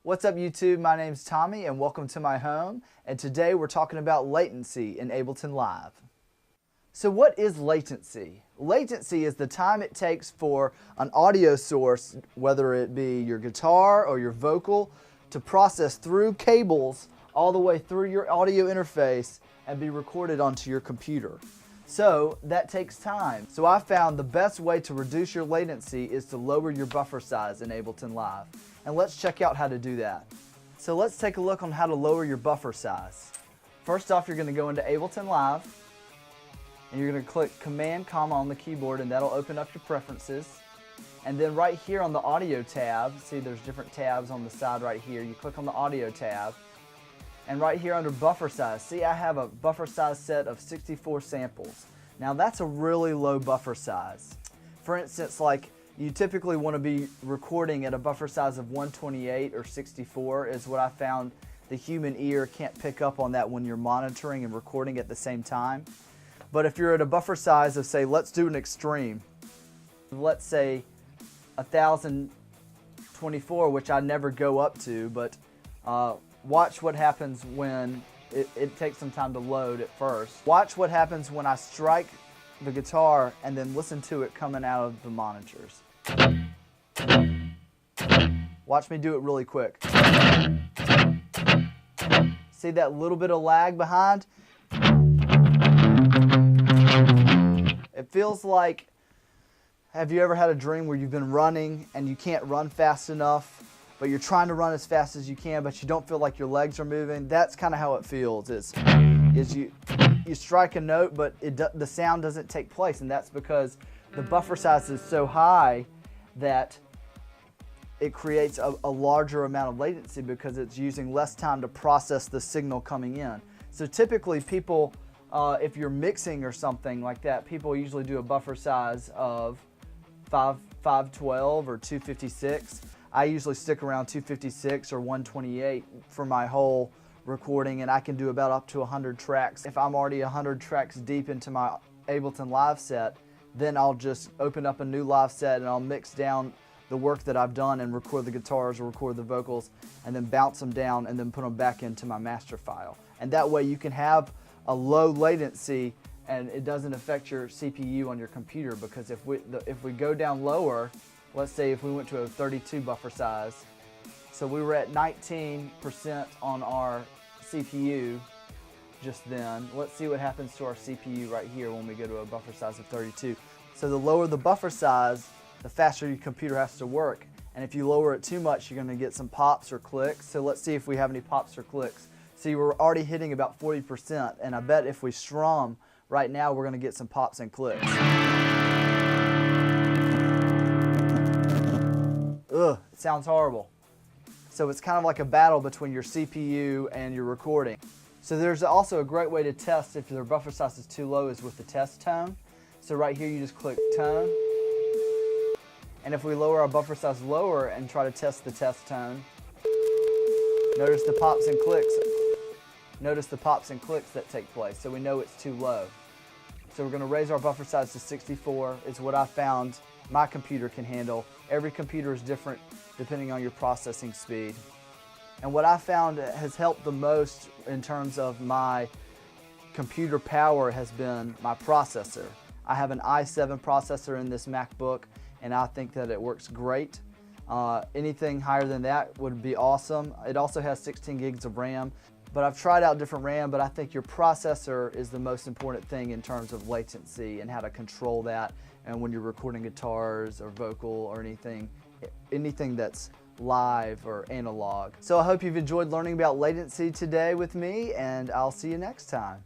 What's up YouTube? My name's Tommy and welcome to my home, and today we're talking about latency in Ableton Live. So what is latency? Latency is the time it takes for an audio source, whether it be your guitar or your vocal, to process through cables all the way through your audio interface and be recorded onto your computer. So that takes time. So I found the best way to reduce your latency is to lower your buffer size in Ableton Live. And let's check out how to do that. So let's take a look on how to lower your buffer size. First off, you're going to go into Ableton Live and you're going to click Command comma on the keyboard, and that'll open up your preferences. And then right here on the audio tab, see there's different tabs on the side right here. You click on the audio tab, and right here under buffer size, see I have a buffer size set of 64 samples. Now that's a really low buffer size. For instance, like you typically want to be recording at a buffer size of 128 or 64 is what I found. The human ear can't pick up on that when you're monitoring and recording at the same time. But if you're at a buffer size of, say, let's do an extreme, let's say 1024, which I never go up to, but watch what happens when it takes some time to load at first. Watch what happens when I strike the guitar and then listen to it coming out of the monitors. Watch me do it really quick. See that little bit of lag behind? It feels like, have you ever had a dream where you've been running and you can't run fast enough, but you're trying to run as fast as you can, but you don't feel like your legs are moving? That's kind of how it feels. Is you strike a note, but the sound doesn't take place, and that's because the buffer size is so high that it creates a larger amount of latency because it's using less time to process the signal coming in. So typically people, if you're mixing or something like that, people usually do a buffer size of 512 or 256. I usually stick around 256 or 128 for my whole recording, and I can do about up to 100 tracks. If I'm already 100 tracks deep into my Ableton Live set, then I'll just open up a new live set and I'll mix down the work that I've done and record the guitars or record the vocals and then bounce them down and then put them back into my master file. And that way you can have a low latency and it doesn't affect your CPU on your computer, because if we go down lower, let's say if we went to a 32 buffer size, so we were at 19% on our CPU just then. Let's see what happens to our CPU right here when we go to a buffer size of 32. So the lower the buffer size, the faster your computer has to work. And if you lower it too much, you're going to get some pops or clicks. So let's see if we have any pops or clicks. See, we're already hitting about 40%, and I bet if we strum right now, we're going to get some pops and clicks. Ugh, it sounds horrible. So it's kind of like a battle between your CPU and your recording. So there's also a great way to test if your buffer size is too low is with the test tone. So right here you just click tone. And if we lower our buffer size lower and try to test the test tone, notice the pops and clicks. Notice the pops and clicks that take place, so we know it's too low. So we're going to raise our buffer size to 64. It's what I found my computer can handle. Every computer is different depending on your processing speed. And what I found has helped the most in terms of my computer power has been my processor. I have an i7 processor in this MacBook, and I think that it works great. Anything higher than that would be awesome. It also has 16 gigs of RAM. But I've tried out different RAM, but I think your processor is the most important thing in terms of latency and how to control that, and when you're recording guitars or vocal or anything that's live or analog. So I hope you've enjoyed learning about latency today with me, and I'll see you next time.